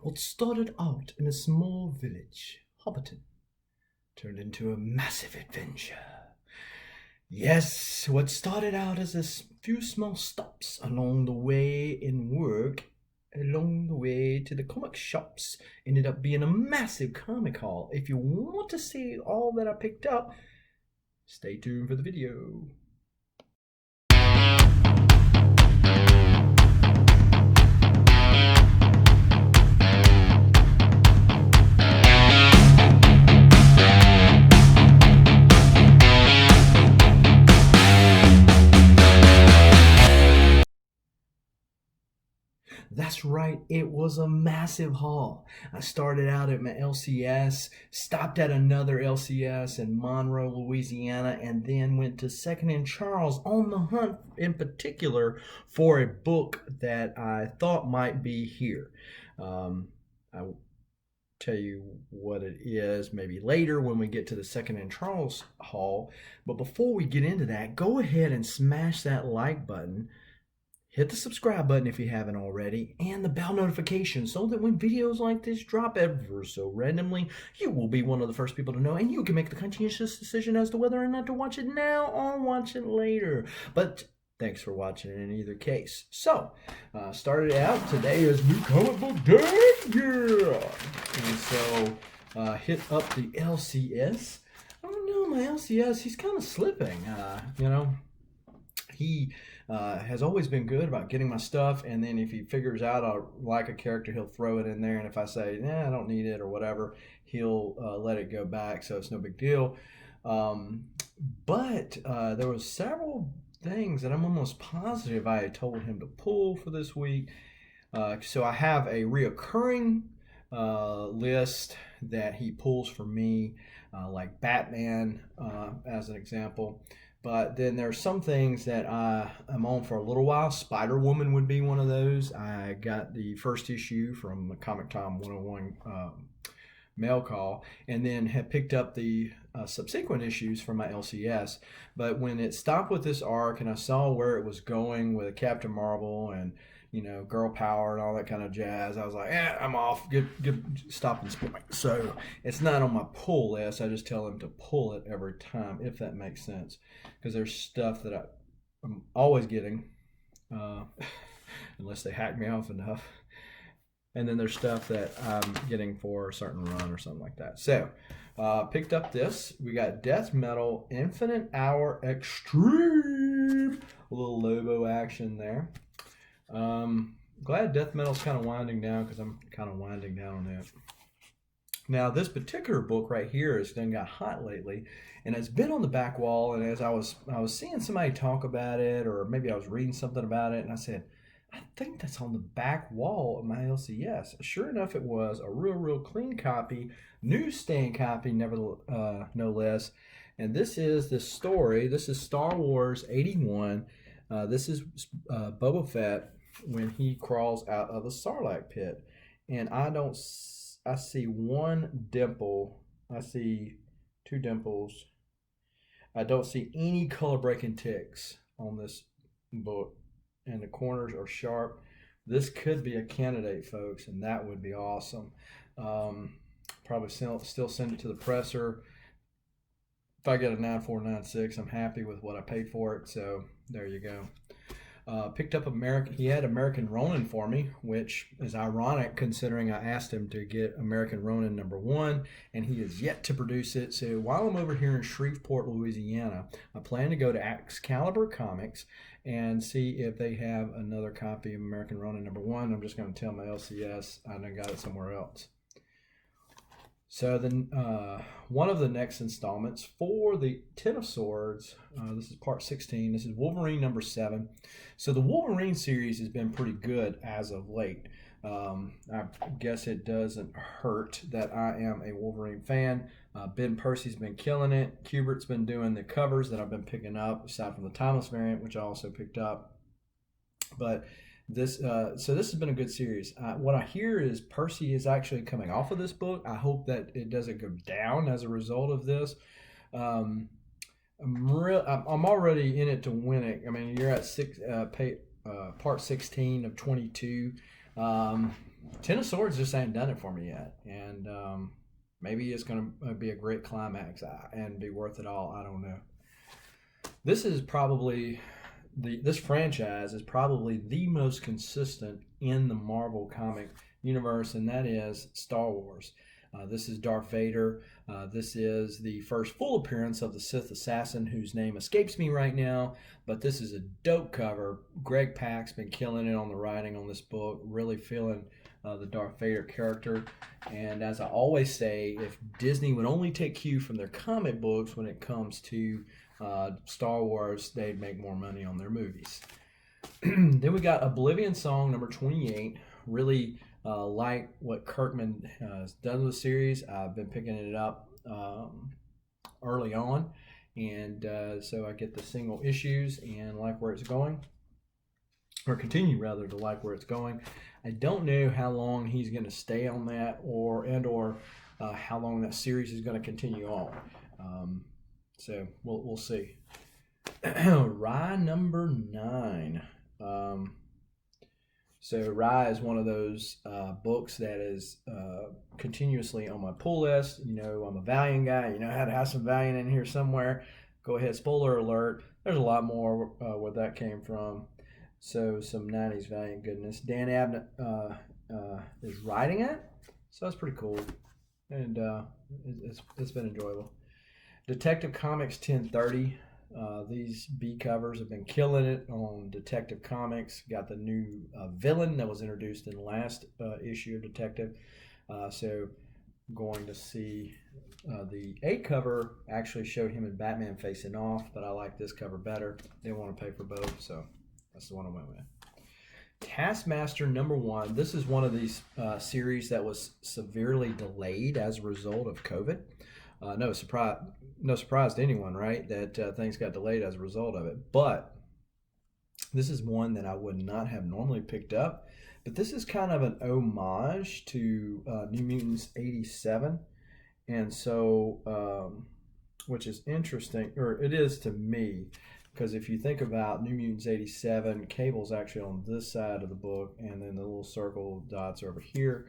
What started out in a small village, Hobbiton, turned into a massive adventure. Yes, what started out as a few small stops along the way in work, along the way to the comic shops, ended up being a massive comic haul. If you want to see all that I picked up, stay tuned for the video. That's right, it was a massive haul. I started out at my LCS, stopped at another LCS in Monroe, Louisiana, and then went to Second and Charles on the hunt in particular for a book that I thought might be here. I'll tell you what it is maybe later when we get to the Second and Charles haul. But before we get into that, go ahead and smash that like button. Hit the subscribe button if you haven't already, and the bell notification so that when videos like this drop ever so randomly, you will be one of the first people to know, and you can make the conscientious decision as to whether or not to watch it now or watch it later. But thanks for watching in either case. So, started out, today is New Comic Book Day, yeah! And so, hit up the LCS. I don't know, my LCS, he's kind of slipping, he has always been good about getting my stuff, and then if he figures out I like a character, he'll throw it in there, and if I say, I don't need it or whatever, he'll let it go back, so it's no big deal. But there was several things that I'm almost positive I had told him to pull for this week. So I have a reoccurring list that he pulls for me, like Batman as an example. But then there's some things that I'm on for a little while. Spider-Woman would be one of those. I got the first issue from Comic Time 101 mail call, and then have picked up the subsequent issues from my LCS. But when it stopped with this arc and I saw where it was going with Captain Marvel and girl power and all that kind of jazz, I was like, I'm off. Good stopping point. So it's not on my pull list. I just tell them to pull it every time, if that makes sense. Because there's stuff that I'm always getting, unless they hack me off enough. And then there's stuff that I'm getting for a certain run or something like that. So, picked up this. We got Death Metal Infinite Hour Extreme. A little Lobo action there. Glad Death Metal's kind of winding down because I'm kind of winding down on it. Now, this particular book right here has done got hot lately, and it's been on the back wall. And as I was seeing somebody talk about it, or maybe I was reading something about it, and I said, I think that's on the back wall of my LCS. Sure enough, it was a real clean copy, newsstand copy, no less. And this is the story. This is Star Wars 81. This is Boba Fett when he crawls out of the Sarlacc pit, and I see one dimple. I see two dimples. I don't see any color breaking ticks on this book, and the corners are sharp. This could be a candidate, folks, and that would be awesome. Probably still send it to the presser. If I get a 9496, I'm happy with what I paid for it. So there you go. Picked up he had American Ronin for me, which is ironic considering I asked him to get American Ronin #1, and he is yet to produce it. So while I'm over here in Shreveport, Louisiana, I plan to go to Excalibur Comics and see if they have another copy of American Ronin #1. I'm just going to tell my LCS I done got it somewhere else. So then one of the next installments for the Ten of Swords, this is part 16, this is Wolverine #7. So the Wolverine series has been pretty good as of late. I guess it doesn't hurt that I am a Wolverine fan. Ben Percy's been killing it. Kubert's been doing the covers that I've been picking up, aside from the Timeless variant, which I also picked up. But this has been a good series. What I hear is Percy is actually coming off of this book. I hope that it doesn't go down as a result of this. I'm already in it to win it. I mean, you're at part 16 of 22. Ten of Swords just ain't done it for me yet, and maybe it's going to be a great climax and be worth it all. I don't know. This is probably this franchise is probably the most consistent in the Marvel comic universe, and that is Star Wars. This is Darth Vader. This is the first full appearance of the Sith assassin, whose name escapes me right now, but this is a dope cover. Greg Pak's been killing it on the writing on this book, really feeling the Darth Vader character. And as I always say, if Disney would only take cue from their comic books when it comes to Star Wars, they'd make more money on their movies. Then we got Oblivion Song number 28. Really like what Kirkman has done with the series. I've been picking it up early on, and so I get the single issues and like where it's going, or continue rather to like where it's going. I don't know how long he's going to stay on that, or how long that series is going to continue on. So we'll see. Rye number 9. So Rye is one of those books that is continuously on my pull list. You know, I'm a Valiant guy. You know how to have some Valiant in here somewhere. Go ahead, spoiler alert. There's a lot more where that came from. So some 90s Valiant goodness. Dan Abnett is writing it, so that's pretty cool. And it's been enjoyable. Detective Comics 1030. These B covers have been killing it on Detective Comics. Got the new villain that was introduced in the last issue of Detective. So going to see the A cover actually showed him and Batman facing off, but I like this cover better. Didn't want to pay for both, so that's the one I went with. Taskmaster number 1. This is one of these series that was severely delayed as a result of COVID. No surprise to anyone, right? That things got delayed as a result of it. But this is one that I would not have normally picked up. But this is kind of an homage to New Mutants 87. And so, which is interesting, or it is to me, because if you think about New Mutants 87, Cable's actually on this side of the book, and then the little circle dots over here.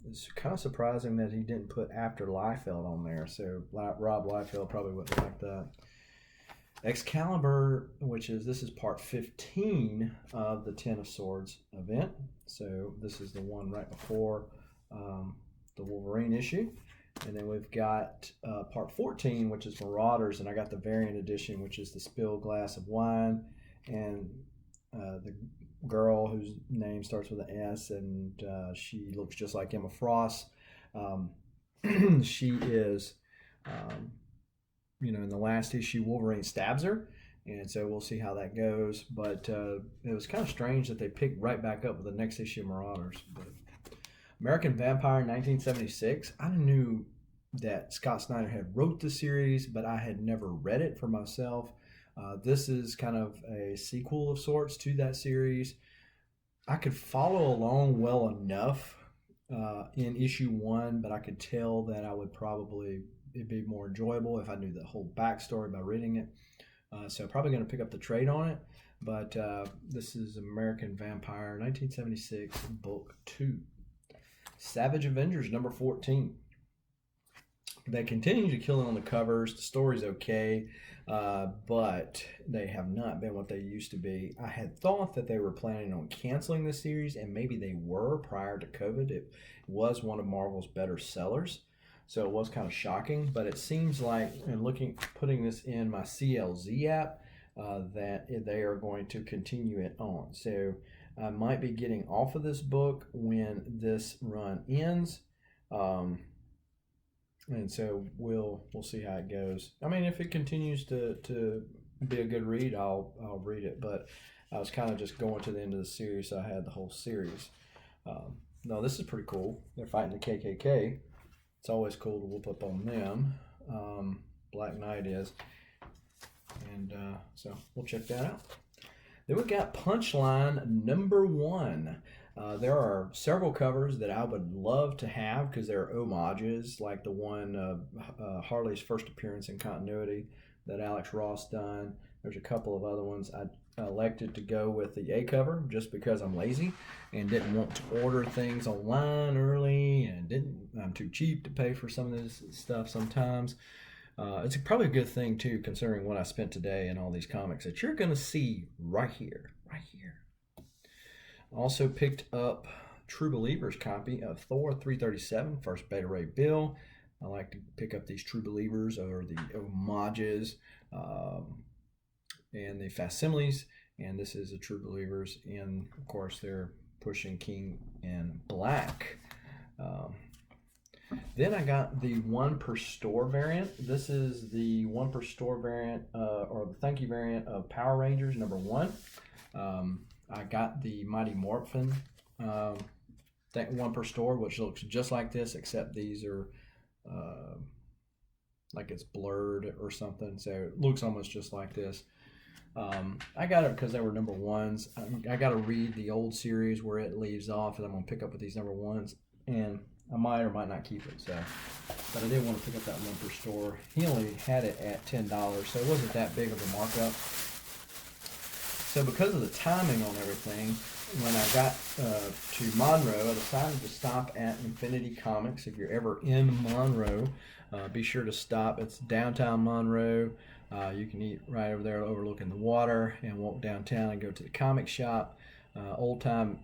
It's kind of surprising that he didn't put After Liefeld on there. So Rob Liefeld probably wouldn't like that. Excalibur, this is part 15 of the Ten of Swords event. So this is the one right before the Wolverine issue. And then we've got part 14, which is Marauders, and I got the variant edition, which is the Spilled Glass of Wine, and the girl whose name starts with an S, and she looks just like Emma Frost. She is, in the last issue, Wolverine stabs her, and so we'll see how that goes. But it was kind of strange that they picked right back up with the next issue of Marauders. But American Vampire 1976. I knew that Scott Snyder had wrote the series, but I had never read it for myself. This is kind of a sequel of sorts to that series. I could follow along well enough in issue 1, but I could tell that it'd be more enjoyable if I knew the whole backstory by reading it. So probably going to pick up the trade on it. But this is American Vampire 1976, book 2. Savage Avengers number 14. They continue to kill it on the covers. The story's okay, but they have not been what they used to be. I had thought that they were planning on canceling the series, and maybe they were prior to COVID. It was one of Marvel's better sellers, so it was kind of shocking. But it seems like, and putting this in my CLZ app, that they are going to continue it on. So I might be getting off of this book when this run ends. And so we'll see how it goes. I mean, if it continues to be a good read, I'll read it. But I was kind of just going to the end of the series, so I had the whole series. No, this is pretty cool. They're fighting the KKK. It's always cool to whoop up on them. Black Knight is. And so we'll check that out. Then we got Punchline number 1. There are several covers that I would love to have because they're homages, like the one Harley's first appearance in continuity that Alex Ross done. There's a couple of other ones. elected to go with the A cover just because I'm lazy and didn't want to order things online early, and I'm too cheap to pay for some of this stuff sometimes. It's probably a good thing too, considering what I spent today and all these comics that you're going to see right here, right here. Also picked up True Believers copy of Thor 337, first Beta Ray Bill. I like to pick up these True Believers or the homages and the facsimiles, and this is a True Believers, and of course they're pushing King in black. Then I got the 1 per store variant. This is the 1 per store variant, or the thank you variant of Power Rangers #1. I got the Mighty Morphin 1 per store, which looks just like this, except these are like it's blurred or something, so it looks almost just like this. I got it because they were #1s. I got to read the old series where it leaves off, and I'm going to pick up with these #1s, and I might or might not keep it. So, but I did want to pick up that 1 per store. He only had it at $10, so it wasn't that big of a markup. So because of the timing on everything, when I got to Monroe, I decided to stop at Infinity Comics. If you're ever in Monroe, be sure to stop. It's downtown Monroe. You can eat right over there overlooking the water and walk downtown and go to the comic shop. Old time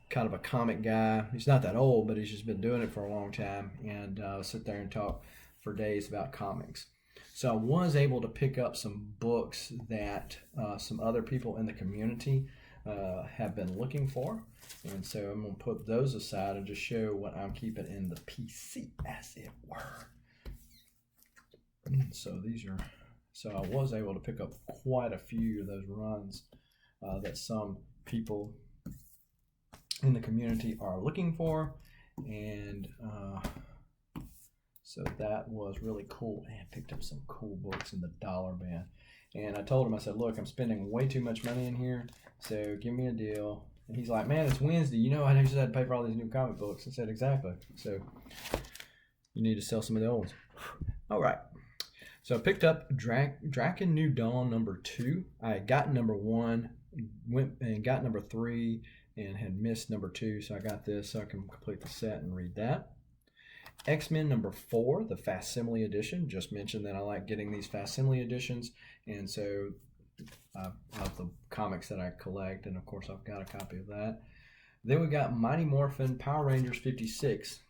kind of a comic guy. He's not that old, but he's just been doing it for a long time, and sit there and talk for days about comics. So I was able to pick up some books that some other people in the community have been looking for, and so I'm going to put those aside and just show what I'm keeping in the PC, as it were. So so I was able to pick up quite a few of those runs that some people in the community are looking for, and so that was really cool. And I picked up some cool books in the dollar bin, and I told him, I said, look, I'm spending way too much money in here, so give me a deal. And he's like, man, it's Wednesday, you know, I just had to pay for all these new comic books. I said, exactly, so you need to sell some of the old ones. All right, so I picked up Draken New Dawn #2. I had got #1, went and got #3, and had missed #2, so I got this so I can complete the set and read that. X-Men #4, the facsimile edition. Just mentioned that I like getting these facsimile editions, and so of the comics that I collect, and of course I've got a copy of that. Then we got Mighty Morphin Power Rangers 56.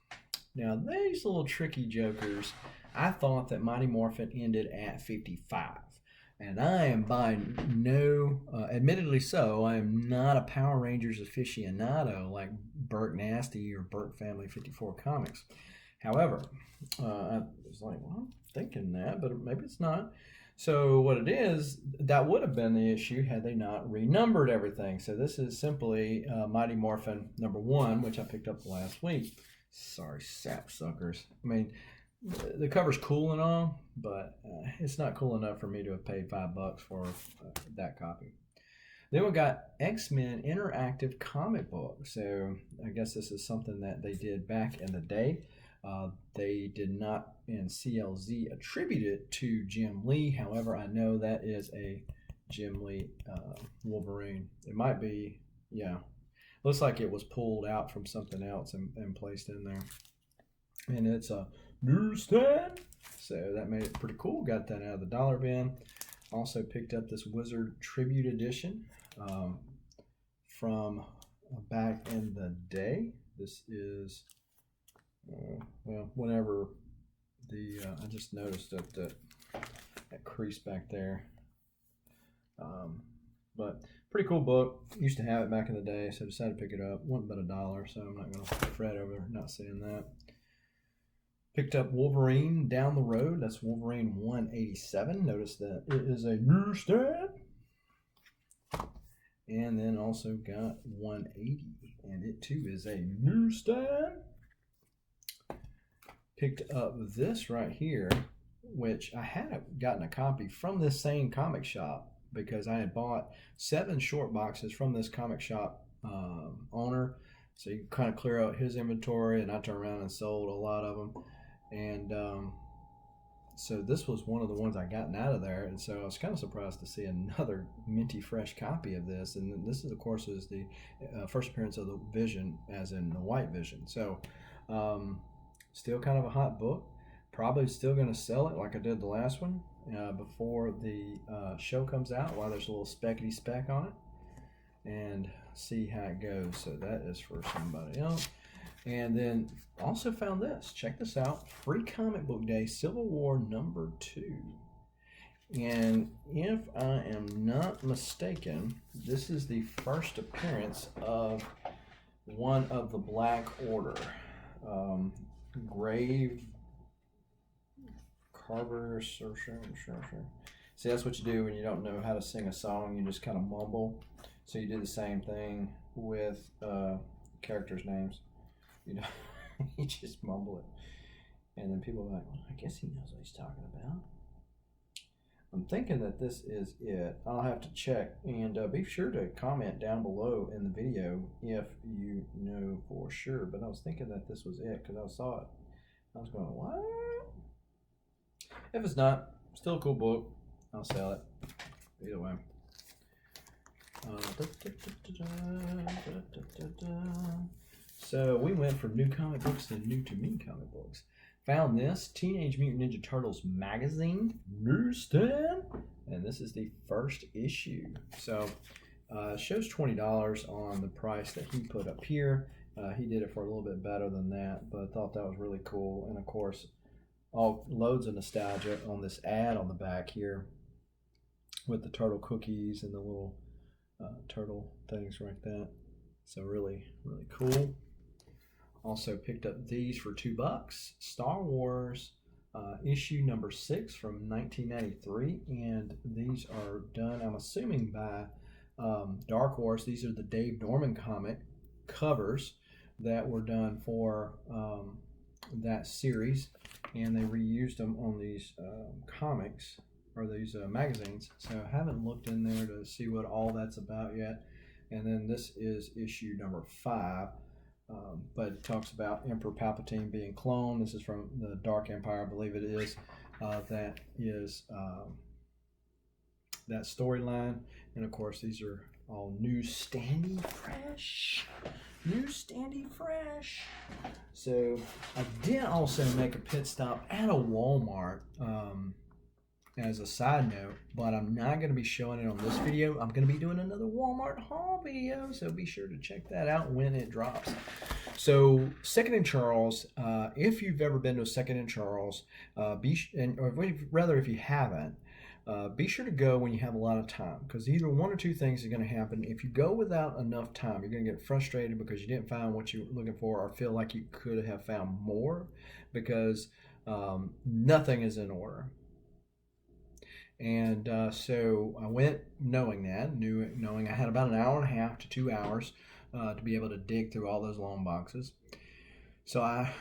Now these little tricky jokers, I thought that Mighty Morphin ended at 55. And I am by no, admittedly so, I am not a Power Rangers aficionado like Burke Nasty or Burke Family 54 Comics. However, I was like, well, I'm thinking that, but maybe it's not. So what it is, that would have been the issue had they not renumbered everything. So this is simply Mighty Morphin #1, which I picked up last week. Sorry, sapsuckers. I mean, the cover's cool and all, but it's not cool enough for me to have paid $5 for that copy. Then we got X-Men Interactive Comic Book. So I guess this is something that they did back in the day. They did not in CLZ attribute it to Jim Lee. However, I know that is a Jim Lee Wolverine. It might be, yeah. Looks like it was pulled out from something else and placed in there. And it's a newsstand, so that made it pretty cool. Got that out of the dollar bin. Also picked up this Wizard Tribute Edition from back in the day. This is well, whenever the I just noticed that crease back there, but pretty cool book. Used to have it back in the day, so decided to pick it up. Wasn't but $1, so I'm not going to fret over not seeing that. Picked up Wolverine Down the Road. That's Wolverine 187. Notice that it is a newsstand. And then also got 180, and it too is a newsstand. Picked up this right here, which I had gotten a copy from this same comic shop because I had bought 7 short boxes from this comic shop owner. So you can kind of clear out his inventory, and I turned around and sold a lot of them. And So this was one of the ones I gotten out of there, and so I was kind of surprised to see another minty fresh copy of this. And this is, of course, is the first appearance of the Vision, as in the White Vision. So still kind of a hot book. Probably still going to sell it like I did the last one before the show comes out, while there's a little speckety speck on it, and see how it goes. So that is for somebody else. And then also found this. Check this out. Free Comic Book Day, Civil War #2. And if I am not mistaken, this is the first appearance of one of the Black Order. Grave Carver. Sure. See, that's what you do when you don't know how to sing a song. You just kind of mumble. So you do the same thing with characters' names. You know, you just mumble it. And then people are like, well, I guess he knows what he's talking about. I'm thinking that this is it. I'll have to check. And be sure to comment down below in the video if you know for sure. But I was thinking that this was it because I saw it. I was going, what? If it's not, still a cool book. I'll sell it. Either way. So we went from new comic books to new to me comic books. Found this Teenage Mutant Ninja Turtles magazine newsstand, and this is the first issue. So it shows $20 on the price that he put up here. He did it for a little bit better than that, but I thought that was really cool. And of course, all loads of nostalgia on this ad on the back here with the turtle cookies and the little turtle things like that. So really cool. Also picked up these for $2. Star Wars issue #6 from 1993, and these are done, I'm assuming, by Dark Horse. These are the Dave Dorman comic covers that were done for that series, and they reused them on these comics, or these magazines. So I haven't looked in there to see what all that's about yet. And then this is issue #5, but it talks about Emperor Palpatine being cloned. This is from the Dark Empire, I believe it is. That is that storyline. And of course, these are all newsstandy fresh. So I did also make a pit stop at a Walmart as a side note, but I'm not going to be showing it on this video. I'm going to be doing another Walmart haul video, so be sure to check that out when it drops. So 2nd and Charles, if you've ever been to a 2nd and Charles, or if you haven't, be sure to go when you have a lot of time, because either one or two things are going to happen. If you go without enough time, you're going to get frustrated because you didn't find what you were looking for, or feel like you could have found more, because nothing is in order. And so I went knowing I had about an hour and a half to 2 hours to be able to dig through all those long boxes. So I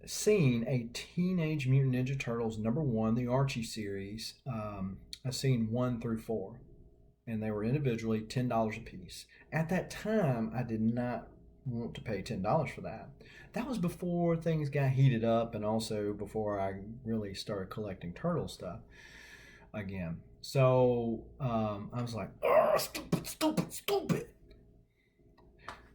seen a Teenage Mutant Ninja Turtles #1, the Archie series. I seen 1 through 4, and they were individually $10 a piece. At that time, I did not want to pay $10 for that. That was before things got heated up, and also before I really started collecting turtle stuff again. So I was like, oh, stupid.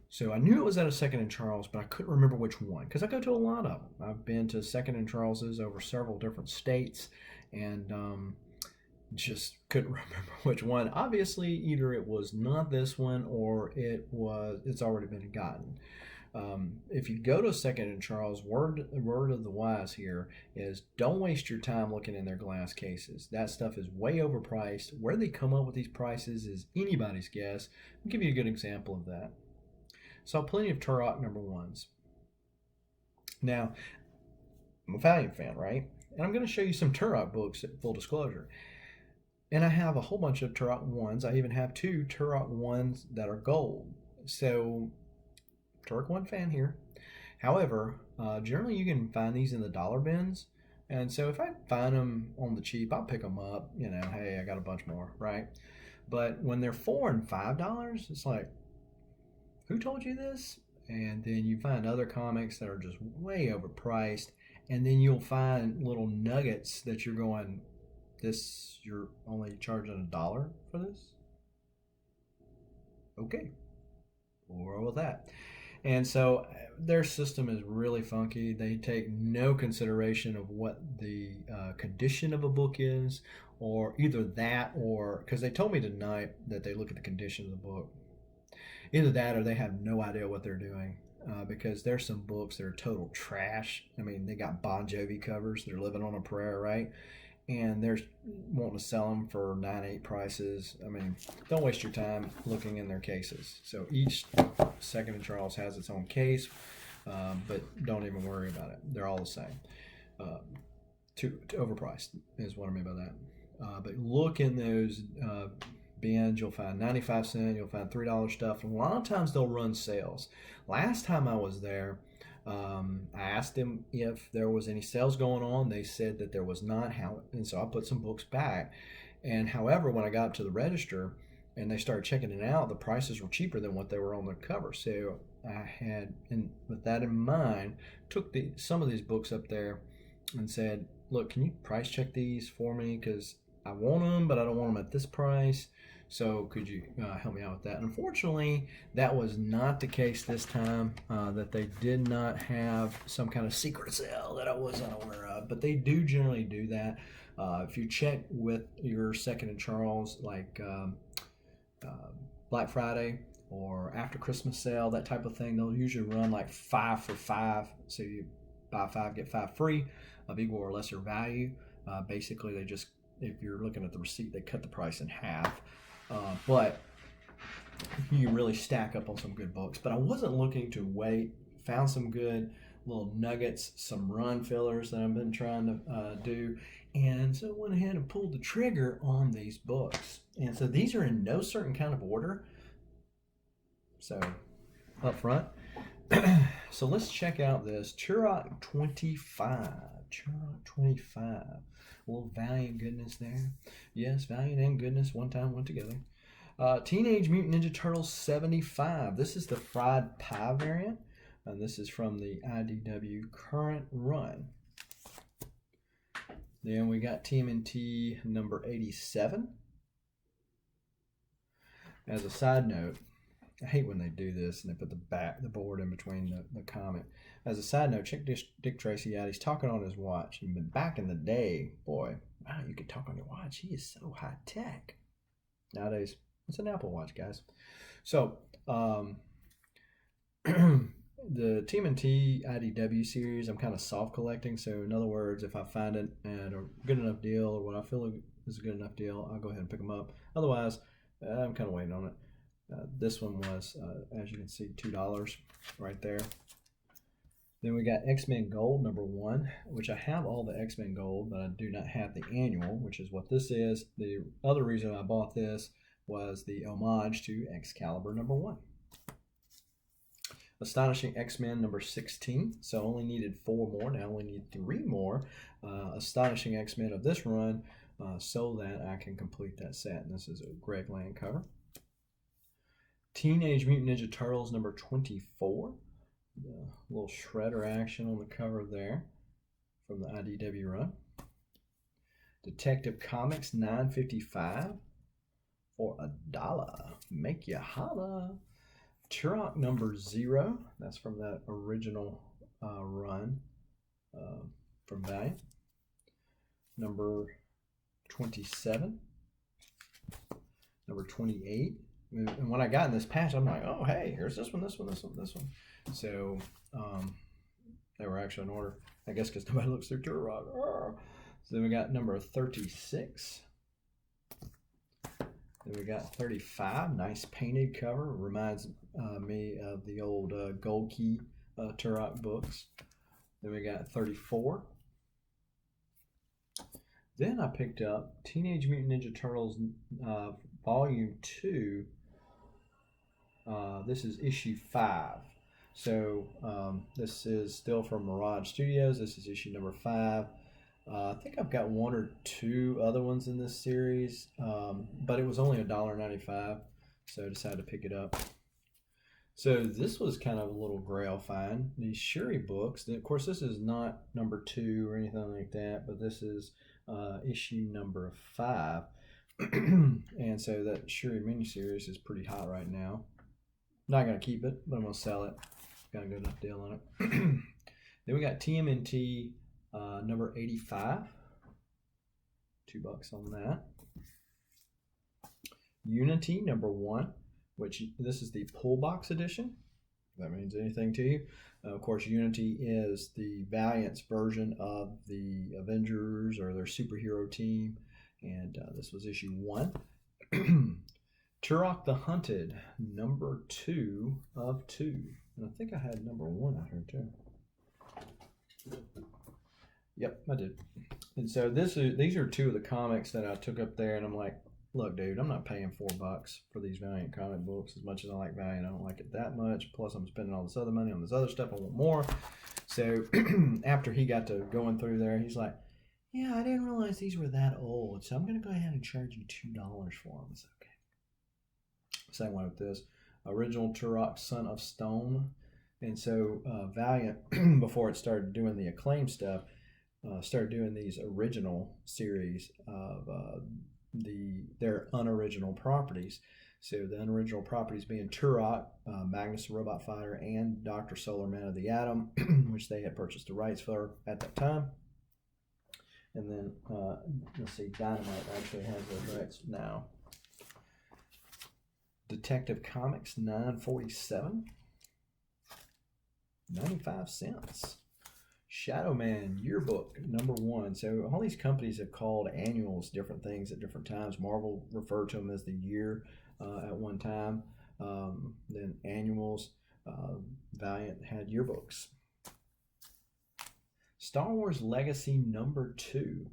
So I knew it was at a 2nd and Charles, but I couldn't remember which one, because I go to a lot of them. I've been to 2nd and Charles's over several different states, and just couldn't remember which one. Obviously, either it was not this one, or it's already been gotten. If you go to 2nd and Charles, word of the wise here is don't waste your time looking in their glass cases. That stuff is way overpriced. Where they come up with these prices is anybody's guess. I'll give you a good example of that. Saw plenty of Turok #1s. Now, I'm a Valiant fan, right? And I'm going to show you some Turok books, full disclosure. And I have a whole bunch of Turok 1s. I even have 2 Turok 1s that are gold. So, Turok 1 fan here. However, generally you can find these in the dollar bins. And so if I find them on the cheap, I'll pick them up. You know, hey, I got a bunch more, right? But when they're $4 and $5, it's like, who told you this? And then you find other comics that are just way overpriced. and then you'll find little nuggets that you're going, this, you're only charging $1 for this? Okay, we'll roll with that. And so their system is really funky. They take no consideration of what the condition of a book is, or either that, or because they told me tonight that they look at the condition of the book. Either that or they have no idea what they're doing. Because there's some books that are total trash. I mean, they got Bon Jovi covers. They're living on a prayer, right? And they're wanting to sell them for 9.8 prices. I mean, don't waste your time looking in their cases. So each Second and Charles has its own case, but don't even worry about it. They're all the same. Too overpriced is what I mean by that. But look in those bins. You'll find 95 cents. You'll find $3 stuff. And a lot of times they'll run sales. Last time I was there, I asked them if there was any sales going on. They said that there was not. And so I put some books back. And however, when I got up to the register and they started checking it out, the prices were cheaper than what they were on the cover. So I had, and with that in mind, took some of these books up there and said, look, can you price check these for me? Because I want them, but I don't want them at this price. So could you help me out with that? Unfortunately, that was not the case this time, that they did not have some kind of secret sale that I wasn't aware of, but they do generally do that. If you check with your Second and Charles, like Black Friday or after Christmas sale, that type of thing, they'll usually run like 5 for 5. So you buy 5, get 5 free of equal or lesser value. Basically, they just, if you're looking at the receipt, they cut the price in half. But you really stack up on some good books. But I wasn't looking to wait. Found some good little nuggets, some run fillers that I've been trying to do. And so I went ahead and pulled the trigger on these books. And so these are in no certain kind of order. So up front. So let's check out this Turok 25. Turok 25. A little Valiant goodness there. Yes, Valiant and goodness one time went together. Teenage Mutant Ninja Turtles 75. This is the fried pie variant. And this is from the IDW current run. Then we got TMNT number 87. As a side note, I hate when they do this and they put the board in between the comment. As a side note, check Dick Tracy out. He's talking on his watch. And back in the day, boy, wow, you could talk on your watch. He is so high tech. Nowadays, it's an Apple Watch, guys. So, the TMNT IDW series, I'm kind of soft collecting. So, in other words, if I find it at a good enough deal or what I feel is a good enough deal, I'll go ahead and pick them up. Otherwise, I'm kind of waiting on it. This one was, as you can see, $2 right there. Then we got X-Men Gold number 1, which I have all the X-Men Gold, but I do not have the annual, which is what this is. The other reason I bought this was the homage to Excalibur number 1. Astonishing X-Men number 16. So only needed 4 more. Now I only need 3 more Astonishing X-Men of this run so that I can complete that set. And this is a Greg Land cover. Teenage Mutant Ninja Turtles number 24. The little shredder action on the cover there from the IDW run. Detective Comics 9.55 for $1. Make you holla. Turok number 0. That's from that original run from Valiant. Number 27. Number 28. And when I got in this patch, I'm like, oh, hey, here's this one, this one, this one, this one. So they were actually in order, I guess, because nobody looks through Turok. So then we got number 36. Then we got 35. Nice painted cover. Reminds me of the old Gold Key Turok books. Then we got 34. Then I picked up Teenage Mutant Ninja Turtles Volume 2. This is issue 5. So this is still from Mirage Studios. This is issue number 5. I think I've got 1 or 2 other ones in this series, but it was only $1.95, so I decided to pick it up. So this was kind of a little grail find. These Shuri books. Of course, this is not number 2 or anything like that, but this is issue number 5. And so that Shuri miniseries is pretty hot right now. Not gonna keep it, but I'm gonna sell it. Got a good enough deal on it. Then we got TMNT number 85. $2 on that. Unity number 1, which this is the pull box edition. If that means anything to you. Of course, Unity is the Valiant's version of the Avengers or their superhero team, and this was issue 1. Turok the Hunted number 2 of 2, and I think I had number 1 out here too. Yep, I did. And so these are 2 of the comics that I took up there, and I'm like, look, dude, I'm not paying $4 for these Valiant comic books. As much as I like Valiant, I don't like it that much. Plus, I'm spending all this other money on this other stuff. I want more. So after he got to going through there, he's like, yeah, I didn't realize these were that old. So I'm going to go ahead and charge you $2 for them. It's okay. Same way with this. Original Turok, Son of Stone. And so Valiant, before it started doing the Acclaim stuff, started doing these original series of their unoriginal properties. So the unoriginal properties being Turok, Magnus the Robot Fighter, and Dr. Solar Man of the Atom, which they had purchased the rights for at that time. And then, let's see, Dynamite actually has those rights now. Detective Comics 947, 95 cents. Shadow Man Yearbook number 1. So all these companies have called annuals different things at different times. Marvel referred to them as the year at one time. Then annuals. Valiant had yearbooks. Star Wars Legacy number 2.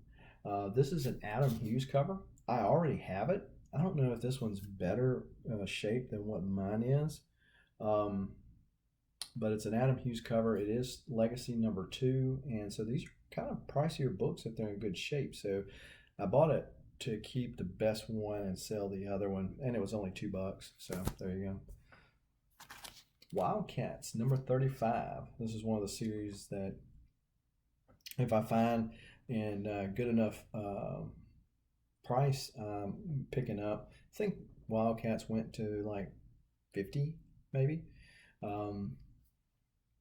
This is an Adam Hughes cover. I already have it. I don't know if this one's better shape than what mine is. But it's an Adam Hughes cover. It is Legacy number 2, and so these are kind of pricier books if they're in good shape. So I bought it to keep the best one and sell the other one, and it was only $2. So there you go. Wildcats number 35. This is one of the series that if I find in good enough price, picking up. I think Wildcats went to like 50 maybe.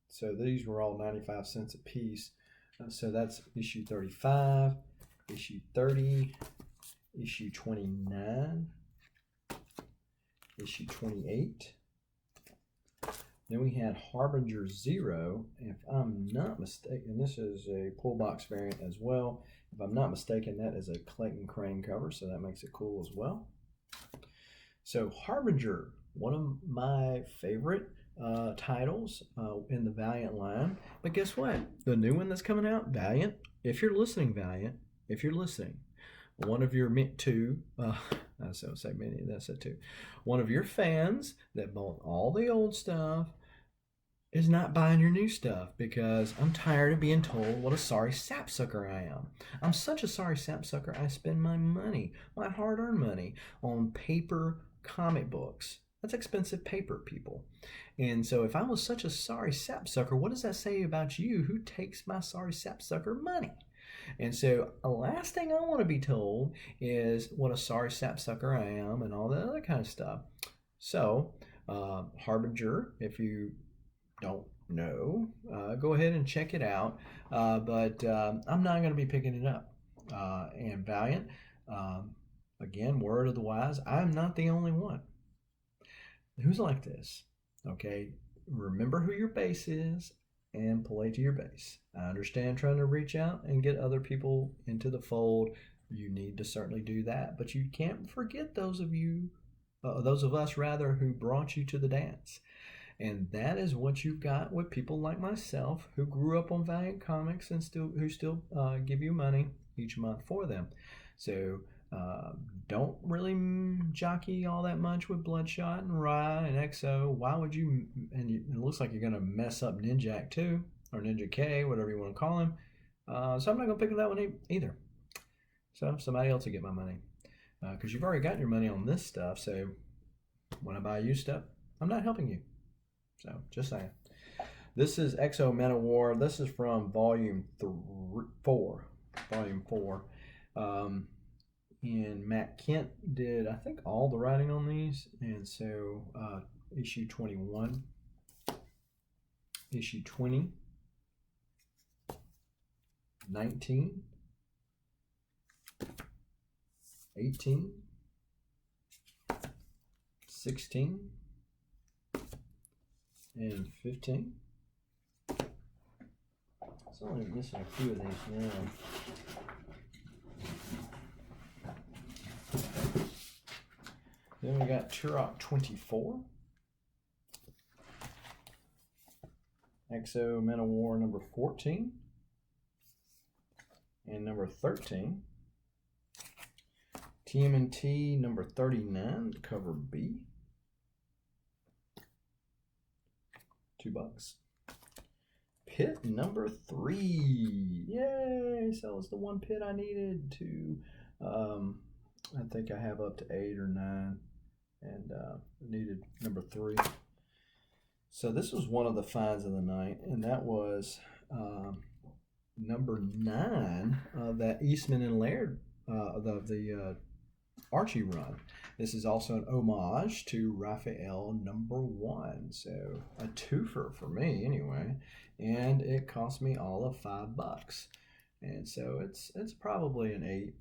So these were all 95 cents a piece. So that's issue 35, issue 30, issue 29, issue 28. Then we had Harbinger Zero. If I'm not mistaken, this is a pull box variant as well. If I'm not mistaken, that is a Clayton Crane cover, so that makes it cool as well. So Harbinger, one of my favorite titles in the Valiant line. But guess what? The new one that's coming out, Valiant, if you're listening, Valiant, if you're listening, one of your one of your fans that bought all the old stuff is not buying your new stuff because I'm tired of being told what a sorry sapsucker I am. I'm such a sorry sapsucker, I spend my money, my hard-earned money, on paper comic books. That's expensive paper, people. And so if I was such a sorry sapsucker, what does that say about you who takes my sorry sapsucker money? And so the last thing I want to be told is what a sorry sapsucker I am and all that other kind of stuff. So Harbinger, if you don't know, go ahead and check it out. But I'm not going to be picking it up. And Valiant, again, word of the wise, I'm not the only one who's like this. Okay, remember who your base is and play to your base. I understand trying to reach out and get other people into the fold. You need to certainly do that, but you can't forget those of us rather, who brought you to the dance. And that is what you've got with people like myself who grew up on Valiant Comics and who still give you money each month for them. So don't really jockey all that much with Bloodshot and Rye and Exo. Why would you? And it looks like you're going to mess up Ninjak too, or Ninja K, whatever you want to call him. So I'm not going to pick that one either. So somebody else will get my money because you've already got your money on this stuff. So when I buy you stuff, I'm not helping you. So just saying. This is X-O Manowar. This is from volume 4. Volume 4. And Matt Kent did, I think, all the writing on these. And so issue 21, issue 20, 19, 18, 16, and 15. It's only missing a few of these now. Then we got Turok 24. X-O Manowar number 14. And number 13. TMNT number 39, cover B. $2. Pit number 3. Yay! So it's the one pit I needed to. I think I have up to 8 or 9, and needed number 3. So this was one of the finds of the night, and that was number 9 of that Eastman and Laird the Archie run. This is also an homage to Raphael number 1, so a twofer for me anyway, and it cost me all of $5, and so it's probably an 8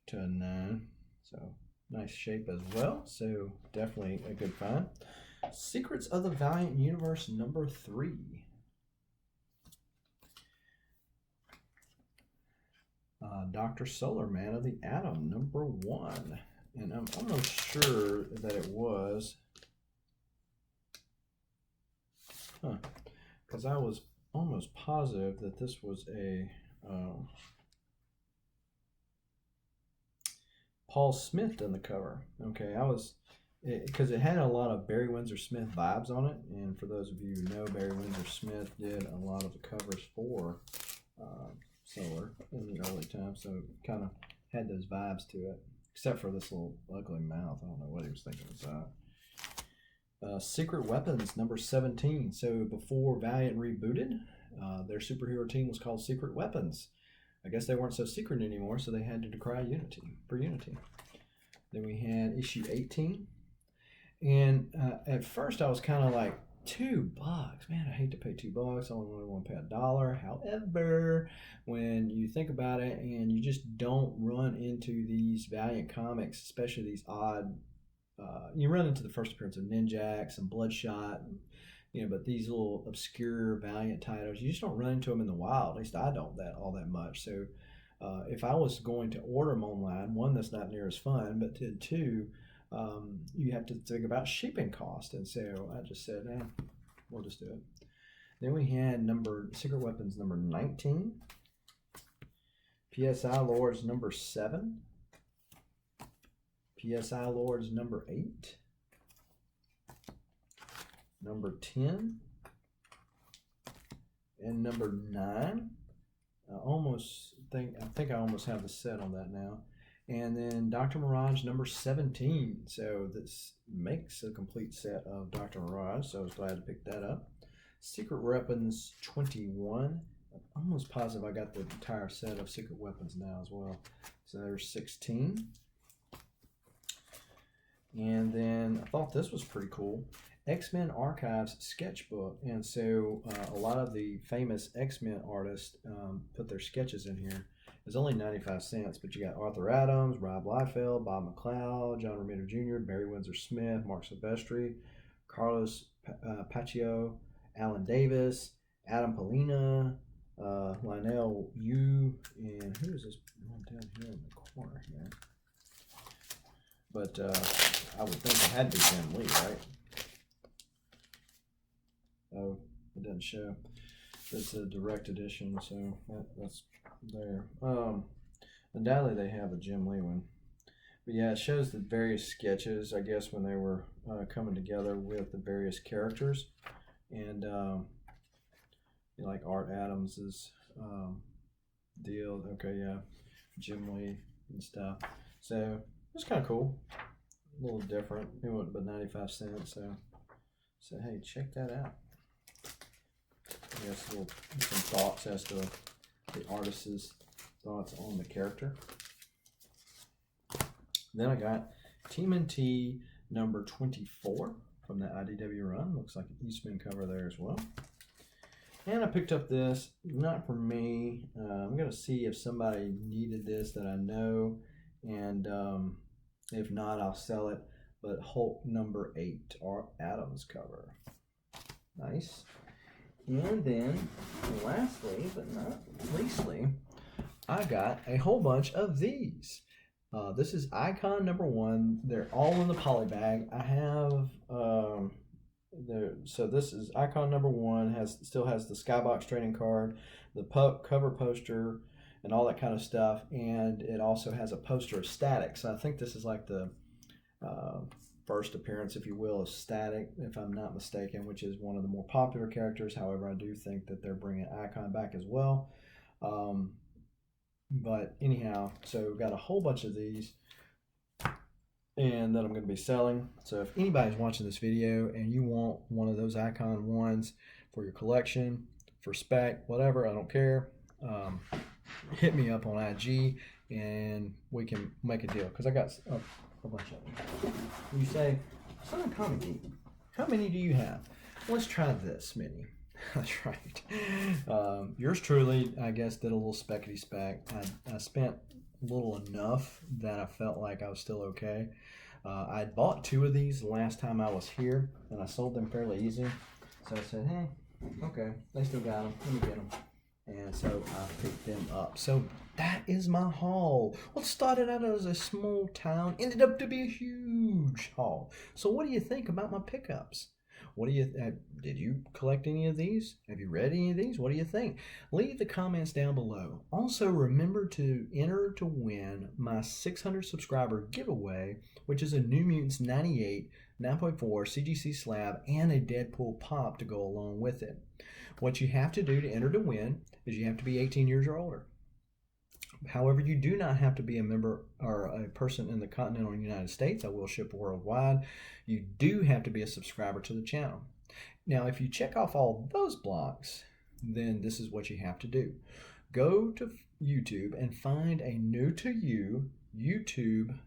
to a 9, so nice shape as well. So definitely a good find. Secrets of the Valiant Universe number 3. Dr. Solar Man of the Atom number 1, and I'm almost sure that it was, because I was almost positive that this was a Paul Smith on the cover. Okay, I was, because it had a lot of Barry Windsor Smith vibes on it, and for those of you who know, Barry Windsor Smith did a lot of the covers for Solar in the early times, so it kind of had those vibes to it, except for this little ugly mouth. I don't know what he was thinking of that. Secret Weapons number 17. So before Valiant rebooted, their superhero team was called Secret Weapons. I guess they weren't so secret anymore, so they had to decry Unity for Unity. Then we had issue 18, and at first I was kind of like, $2, man, I hate to pay $2. I only really want to pay $1. However, when you think about it, and you just don't run into these Valiant comics, especially these odd, you run into the first appearance of Ninjax and Bloodshot, but these little obscure Valiant titles, you just don't run into them in the wild. At least I don't all that much. So if I was going to order them online, one, that's not near as fun, but two, you have to think about shipping cost, and so I just said, we'll just do it. Then we had Secret Weapons number 19, PSI Lords number 7, PSI Lords number 8, number 10, and number 9. I think I almost have the set on that now. And then Dr. Mirage number 17. So this makes a complete set of Dr. Mirage, so I was glad to pick that up. Secret Weapons 21. I'm almost positive I got the entire set of Secret Weapons now as well. So there's 16. And then I thought this was pretty cool. X-Men Archives sketchbook. And so a lot of the famous X-Men artists put their sketches in here. It's only 95 cents, but you got Arthur Adams, Rob Liefeld, Bob McLeod, John Romita Jr., Barry Windsor Smith, Mark Silvestri, Carlos Pacheco, Alan Davis, Adam Polina, Lionel Yu, and who is this one down here in the corner here? But I would think it had to be Jim Lee, right? Oh, it doesn't show. It's a direct edition, so that's there. Undoubtedly they have a Jim Lee one. But yeah, it shows the various sketches, I guess, when they were coming together with the various characters. And like Art Adams's deal. Okay, yeah. Jim Lee and stuff. So it's kind of cool. A little different. It went but 95 cents, so said, hey, check that out. I guess some thoughts as to the artist's thoughts on the character. Then I got TMNT number 24 from the IDW run. Looks like an Eastman cover there as well. And I picked up this, not for me. I'm going to see if somebody needed this that I know. And if not, I'll sell it. But Hulk number 8, or Adams cover. Nice. And then, lastly, but not leastly, I got a whole bunch of these. This is Icon number 1. They're all in the poly bag. I have, so this is Icon number 1, still has the Skybox trading card, the cover poster, and all that kind of stuff. And it also has a poster of Static. So I think this is like the first appearance, if you will, of Static, if I'm not mistaken, which is one of the more popular characters. However, I do think that they're bringing Icon back as well. But anyhow, so we've got a whole bunch of these and that I'm going to be selling. So if anybody's watching this video and you want one of those Icon ones for your collection, for spec, whatever, I don't care, hit me up on IG and we can make a deal, because I got a bunch of them. You say, Southern Comic Geek, how many do you have? Let's try this many. That's right. Yours truly, I guess, did a little speckety spec. I spent a little enough that I felt like I was still okay. I had bought 2 of these last time I was here, and I sold them fairly easy. So I said, hey, okay, they still got them. Let me get them. And so I picked them up. So that is my haul. What started out as a small town ended up to be a huge haul. So what do you think about my pickups? What do you did you collect any of these? Have you read any of these? What do you think? Leave the comments down below. Also, remember to enter to win my 600 subscriber giveaway, which is a New Mutants 98 9.4 CGC slab and a Deadpool pop to go along with it. What you have to do to enter to win is you have to be 18 years or older. However, you do not have to be a member or a person in the continental United States. I will ship worldwide. You do have to be a subscriber to the channel. Now, if you check off all those blocks, then this is what you have to do. Go to YouTube and find a new to you YouTube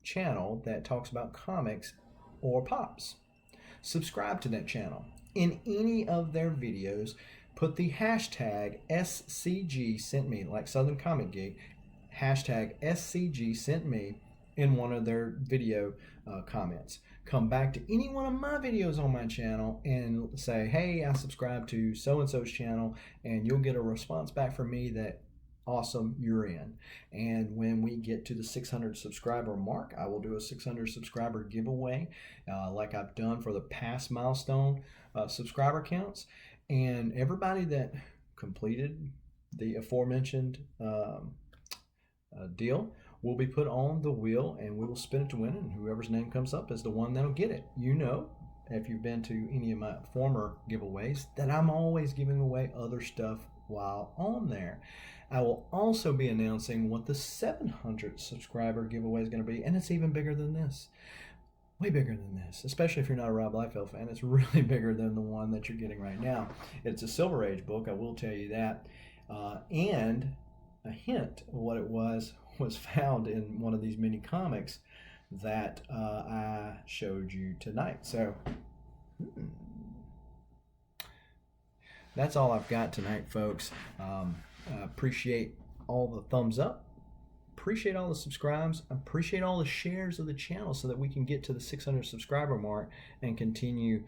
channel that talks about comics or pops. Subscribe to that channel. In any of their videos, put the hashtag SCG sent me, like Southern Comic Geek, hashtag SCG sent me in one of their video comments. Come back to any one of my videos on my channel and say, hey, I subscribe to so-and-so's channel, and you'll get a response back from me that, awesome, you're in. And when we get to the 600 subscriber mark, I will do a 600 subscriber giveaway like I've done for the past milestone subscriber counts. And everybody that completed the aforementioned deal will be put on the wheel, and we will spin it to win, and whoever's name comes up is the one that'll get it. You know, if you've been to any of my former giveaways, that I'm always giving away other stuff while on there. I will also be announcing what the 700 subscriber giveaway is going to be, and it's even bigger than this. Way bigger than this, especially if you're not a Rob Liefeld fan. It's really bigger than the one that you're getting right now. It's a Silver Age book, I will tell you that. And a hint of what it was found in one of these mini comics that I showed you tonight. So that's all I've got tonight, folks. I appreciate all the thumbs up. Appreciate all the subscribes. Appreciate all the shares of the channel so that we can get to the 600 subscriber mark and continue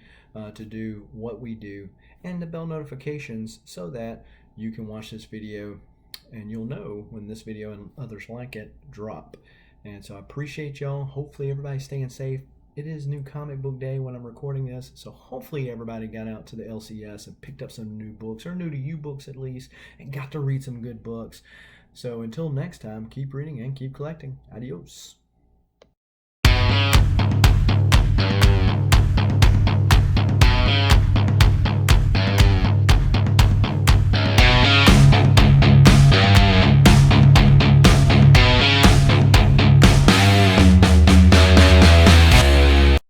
to do what we do, and the bell notifications so that you can watch this video and you'll know when this video and others like it drop. And so I appreciate y'all. Hopefully everybody's staying safe. It is New Comic Book Day when I'm recording this, so hopefully everybody got out to the LCS and picked up some new books, or new to you books at least, and got to read some good books. So until next time, keep reading and keep collecting. Adios.